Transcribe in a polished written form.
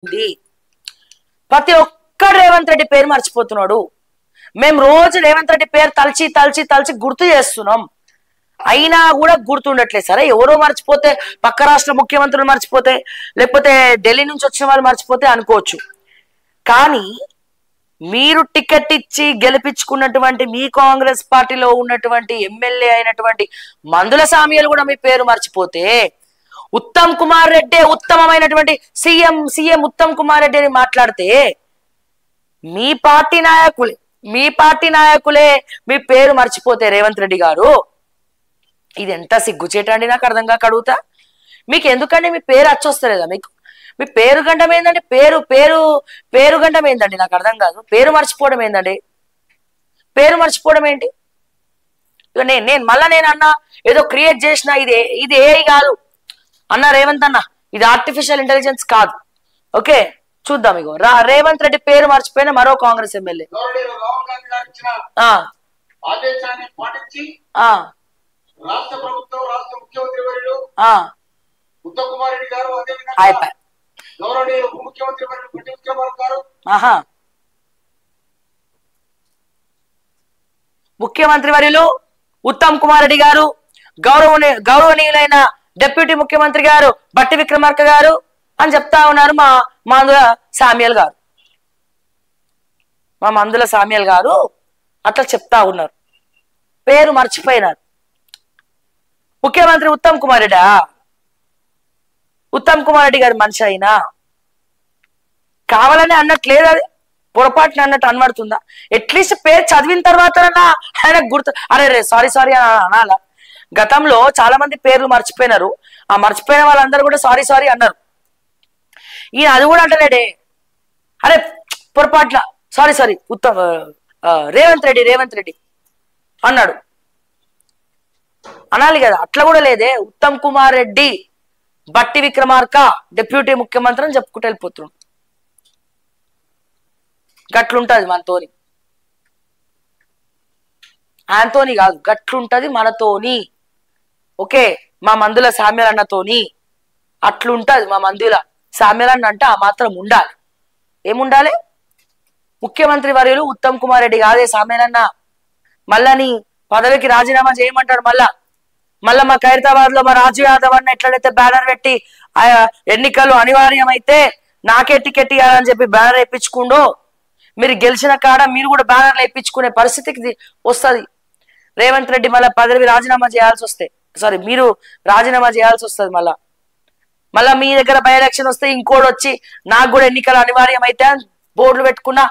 ఉంది. ప్రతి ఒక్కడు రేవంత్ రెడ్డి పేరు మర్చిపోతున్నాడు. మేము రోజు రేవంత్ రెడ్డి పేరు తలచి తలచి తలచి గుర్తు చేస్తున్నాం, అయినా కూడా గుర్తుండట్లేదు. సరే ఎవరో మర్చిపోతే, పక్క రాష్ట్ర ముఖ్యమంత్రులు మర్చిపోతే, లేకపోతే ఢిల్లీ నుంచి వచ్చిన వాళ్ళు మర్చిపోతే అనుకోవచ్చు. కానీ మీరు టికెట్ ఇచ్చి గెలిపించుకున్నటువంటి మీ కాంగ్రెస్ పార్టీలో ఉన్నటువంటి ఎమ్మెల్యే అయినటువంటి మందుల సామ్యాలు కూడా మీ పేరు మర్చిపోతే, ఉత్తమ్ కుమార్ రెడ్డి ఉత్తమమైనటువంటి సీఎం ఉత్తమ్ కుమార్ రెడ్డి అని మాట్లాడితే మీ పార్టీ నాయకులే మీ పేరు మర్చిపోతే రేవంత్ రెడ్డి గారు, ఇది ఎంత సిగ్గుచేటండి. నాకు అర్థం కాక అడుగుతా, మీకు ఎందుకండి మీ పేరు అచ్చొస్తలేదా? మీకు మీ పేరు గండం ఏందండి? పేరు గండం ఏందండి? నాకు అర్థం కాదు. పేరు మర్చిపోవడం ఏందండి? పేరు మర్చిపోవడం ఏంటి? ఇక నేను మళ్ళా నేను అన్నా ఏదో క్రియేట్ చేసిన, ఇది ఏ కాదు అన్న రేవంత్ అన్న, ఇది ఆర్టిఫిషియల్ ఇంటెలిజెన్స్ కాదు. ఓకే చూద్దాం. ఇగో రేవంత్ రెడ్డి పేరు మర్చిపోయిన మరో కాంగ్రెస్ ఎమ్మెల్యే రాష్ట్ర ప్రభుత్వం, రాష్ట్ర ముఖ్యమంత్రి వర్యులు ఉత్తమ్ కుమార్ రెడ్డి గారు, అదేవిధంగా గౌరవనీయ ఉప ముఖ్యమంత్రి వర్యులు బట్టి విక్రమార్క గారు, ముఖ్యమంత్రి వర్యులు ఉత్తమ్ కుమార్ రెడ్డి గారు, గౌరవనీయులైన డిప్యూటీ ముఖ్యమంత్రి గారు బట్టి విక్రమార్క గారు అని చెప్తా ఉన్నారు మా మందుల సామ్యాల్ గారు. అట్లా చెప్తా ఉన్నారు, పేరు మర్చిపోయినారు. ముఖ్యమంత్రి ఉత్తమ్ కుమార్ రెడ్డి గారి మనిషి అయినా కావాలని అన్నట్లేదు, అది పొరపాటున అన్నట్టు అనబడుతుందా? అట్లీస్ట్ పేరు చదివిన తర్వాత ఆయనకు గుర్తు, అరే సారీ అనాలా? గతంలో చాలా మంది పేర్లు మర్చిపోయినారు, ఆ మర్చిపోయిన వాళ్ళందరూ కూడా సారీ అన్నారు. ఈయన అది కూడా అంటలేడే, అరే పొరపాట్ల సారీ రేవంత్ రెడ్డి అన్నాడు, అనాలి కదా. అట్లా కూడా లేదే. ఉత్తమ్ కుమార్ రెడ్డి బట్టి విక్రమార్క డిప్యూటీ ముఖ్యమంత్రి అని చెప్పుకుంటూ వెళ్ళిపోతున్నాడు. గట్లుంటది మనతోని, ఆయనతోని కాదు, గట్లుంటది మనతోని. ఓకే మా మందుల సామ్యాల్ అన్నతోని అట్లుంటది. మా మందుల సామ్యాల్ అన్న అంటే ఆ మాత్రం ఉండాలి. ఏముండాలి? ముఖ్యమంత్రి వర్యులు ఉత్తమ్ కుమార్ రెడ్డి కాదే సామ్యాల్ అన్న. మళ్ళా నీ పదవికి రాజీనామా చేయమంటాడు. మళ్ళా మా ఖైరతాబాద్ లో మా రాజు యాదవ్ అన్న ఎట్లయితే బ్యానర్ పెట్టి ఎన్నికలు అనివార్యమైతే నాకే టికెట్ ఇవ్వాలని చెప్పి బ్యానర్ వేయించుకుండో, మీరు గెలిచిన కాడ మీరు కూడా బ్యానర్లు వేయించుకునే పరిస్థితికి వస్తుంది. రేవంత్ రెడ్డి మళ్ళీ పదవి రాజీనామా చేయాల్సి వస్తే, మీరు రాజీనామా చేయాల్సి వస్తుంది. మళ్ళా మీ దగ్గర బై ఎలక్షన్ వస్తే ఇంకోటి వచ్చి నాకు కూడా ఎన్నికలు అనివార్యం అయితే బోర్డులు పెట్టుకున్నా